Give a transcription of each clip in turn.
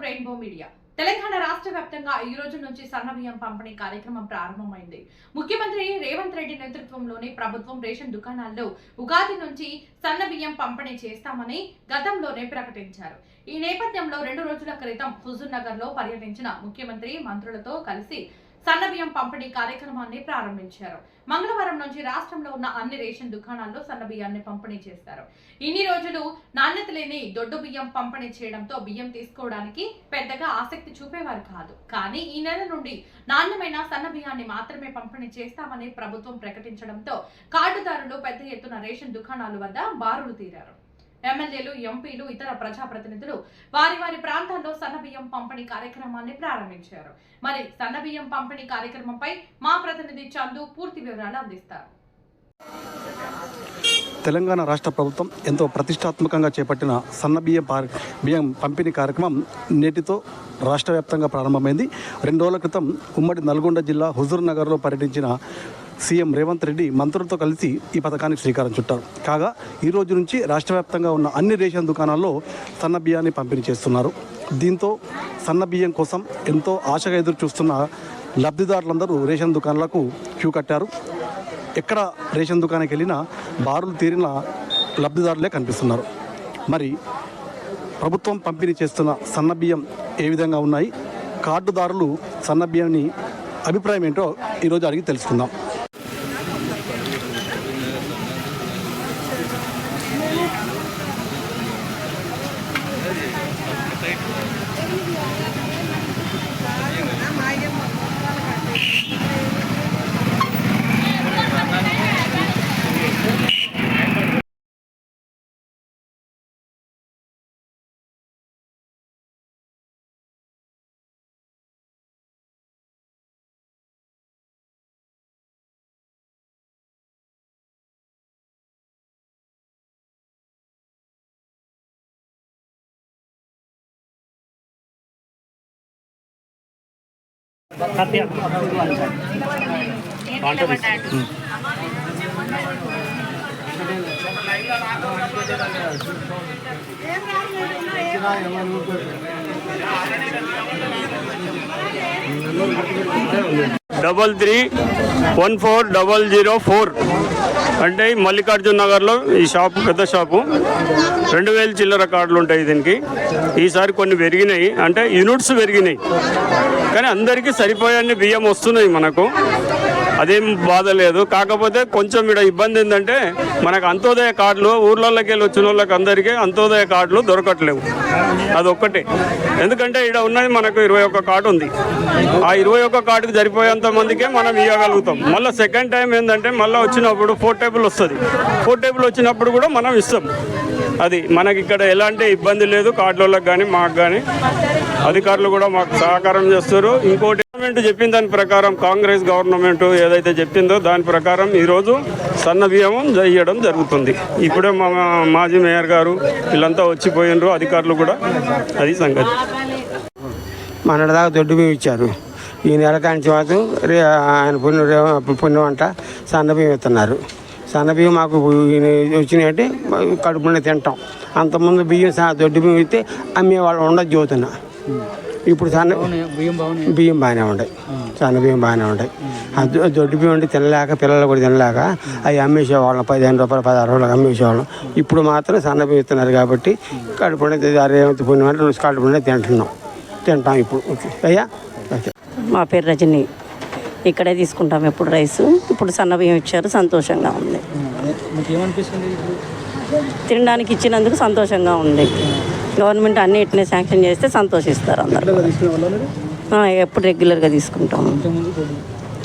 Rainbow media. Telangana రాష్ట్ర వ్యాప్తంగా ఈ రోజు నుంచి సన్నబియ్యం పంపిణీ కార్యక్రమం ప్రారంభమైంది. ముఖ్యమంత్రి రేవంత్ రెడ్డి నేతృత్వంలోని ప్రభుత్వం రేషన్ దుకాణాల్లో ఉగాది నుంచి సన్నబియ్యం పంపిణీ చేస్తామని గతంలోనే ప్రకటించారు. ఈ నేపథ్యంలో 2 రోజుల క్రితం హుజూర్ నగర్ లో పర్యటించిన ముఖ్యమంత్రి మంత్రులతో కలిసి సన్నబియ్యం పంపిణీ కార్యక్రమాన్ని ప్రారంభించారు. మంగళవారం నుంచి రాష్ట్రంలో ఉన్న అన్ని రేషన్ దుకాణాల్లో సన్నబియ్యాన్ని పంపిణీ చేస్తారు. ఇన్ని రోజులు నాణ్యత లేని దొడ్డు బియ్యం పంపిణీ చేయడంతో బియ్యం తీసుకోవడానికి పెద్దగా ఆసక్తి చూపేవారు కాదు. కానీ ఈ నెల నుండి నాణ్యమైన సన్నబియ్యాన్ని మాత్రమే పంపిణీ చేస్తామని ప్రభుత్వం ప్రకటించడంతో కార్డుదారులు పెద్ద ఎత్తున రేషన్ దుకాణాల వద్ద బారులు తీరారు. ఎమ్మెల్యేలు, ఎంపీలు, ఇతర ప్రజాప్రతినిధులు వారి ప్రాంతాల్లో సన్నబియ్యం పంపిణీ కార్యక్రమాన్ని ప్రారంభించారు. మరి సన్నబియ్యం పంపిణీ కార్యక్రమంపై మా ప్రతినిధి చందు పూర్తి వివరాలు అందిస్తారు. తెలంగాణ రాష్ట్ర ప్రభుత్వం ఎంతో ప్రతిష్టాత్మకంగా చేపట్టిన బియ్యం పంపిణీ కార్యక్రమం నేటితో రాష్ట్ర వ్యాప్తంగా ప్రారంభమైంది. 2 రోజుల క్రితం ఉమ్మడి నల్గొండ జిల్లా హుజూర్ నగర్లో పర్యటించిన సీఎం రేవంత్ రెడ్డి మంత్రులతో కలిసి ఈ పథకానికి శ్రీకారం చుట్టారు. కాగా ఈ రోజు నుంచి రాష్ట్ర వ్యాప్తంగా ఉన్న అన్ని రేషన్ దుకాణాల్లో సన్నబియ్యాన్ని పంపిణీ చేస్తున్నారు. దీంతో సన్నబియ్యం కోసం ఎంతో ఆశగా ఎదురు చూస్తున్న లబ్ధిదారులందరూ రేషన్ దుకాణాలకు క్యూ కట్టారు. ఎక్కడ రేషన్ దుకాణానికి వెళ్ళినా బారులు తీరిన లబ్ధిదారులే కనిపిస్తున్నారు. మరి ప్రభుత్వం పంపిణీ చేస్తున్న సన్నబియ్యం ఏ విధంగా ఉన్నాయి, కార్డుదారులు సన్నబియ్యాన్ని అభిప్రాయం ఏంటో ఈరోజు అడిగి తెలుసుకుందాం. డబల్ 3140004 అంటే మల్లికార్జున నగర్లో ఈ షాపు, పెద్ద షాపు. 2000 చిల్లర కార్డులు ఉంటాయి దీనికి. ఈసారి కొన్ని పెరిగినాయి, అంటే యూనిట్స్ పెరిగినాయి, కానీ అందరికీ సరిపోయే బియ్యం వస్తున్నాయి మనకు. అదేం బాధ లేదు. కాకపోతే కొంచెం ఇక్కడ ఇబ్బంది ఏంటంటే మనకు అంత్యోదయ కార్డులు ఊర్లలోకి వెళ్ళి వచ్చిన వాళ్ళకి అందరికీ అంత్యోదయ కార్డులు దొరకట్లేవు. అదొక్కటే. ఎందుకంటే ఇక్కడ ఉన్నది మనకు 21 కార్డు ఉంది. ఆ 21 కార్డుకి సరిపోయేంత మందికే మనం ఇవ్వగలుగుతాం. మళ్ళీ సెకండ్ టైం ఏంటంటే మళ్ళీ వచ్చినప్పుడు 4 టేబుల్ వస్తుంది. 4 టేబుల్ వచ్చినప్పుడు కూడా మనం ఇస్తాం. అది మనకి ఇక్కడ ఎలాంటి ఇబ్బంది లేదు. కార్డులకు కానీ మాకు కానీ అధికారులు కూడా మాకు సహకారం చేస్తారు. ఇంకోటి గవర్నమెంట్ చెప్పిన దాని ప్రకారం, కాంగ్రెస్ గవర్నమెంట్ ఏదైతే చెప్పిందో దాని ప్రకారం ఈరోజు సన్న బియ్యం చేయడం జరుగుతుంది. ఇప్పుడే మా మాజీ మేయర్ గారు వీళ్ళంతా వచ్చిపోయినరు, అధికారులు కూడా. అది సంగతి. మనదాకా దొడ్డు బియ్యం ఇచ్చారు. ఈ నెల కాని తర్వాత ఆయన పుణ్యం అంట సన్నబియ్యం ఇస్తున్నారు. సన్నబియ్యం మాకు వచ్చినాయంటే కడుపునే తింటాం. అంతకుముందు దొడ్డు బియ్యం ఇస్తే అమ్మేవాళ్ళు ఉండదు చదువుతున్నా. ఇప్పుడు బియ్యం బాగానే ఉంటాయి, సన్న బియ్యం బాగానే ఉంటాయి. దొడ్డు బియ్యం ఉంటే తినలేక, పిల్లలు కూడా తినలేక అవి అమ్మేసేవాళ్ళం. 15 రూపాయలు 16 రూపాయలు అమ్మేసేవాళ్ళం. ఇప్పుడు మాత్రం సన్న బియ్యం ఇస్తున్నారు కాబట్టి కడుపునే పుణ్యం అంటే కడుపునే తింటాం ఇప్పుడు. అయ్యా, మా పేరు రజని. ఇక్కడే తీసుకుంటాం ఎప్పుడు రైస్. ఇప్పుడు సన్న బియ్యం ఇచ్చారు, సంతోషంగా ఉంది. తినడానికి ఇచ్చినందుకు సంతోషంగా ఉంది. గవర్నమెంట్ అన్ని ఇట్నే శాంక్షన్ చేస్తే సంతోషిస్తారు అందరూ. ఎప్పుడు రెగ్యులర్గా తీసుకుంటాము.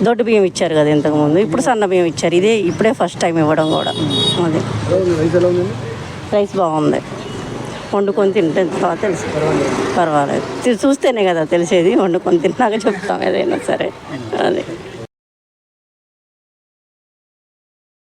దొడ్డు బియ్యం ఇచ్చారు కదా ఇంతకుముందు, ఇప్పుడు సన్న బియ్యం ఇచ్చారు. ఇప్పుడే ఫస్ట్ టైం ఇవ్వడం కూడా. అది రైస్ బాగుంది. వండుకొని తింటే తెలుసు. పర్వాలేదు. చూస్తేనే కదా తెలిసేది. వండుకొని తిన్నాక చెప్తాం ఏదైనా సరే. అది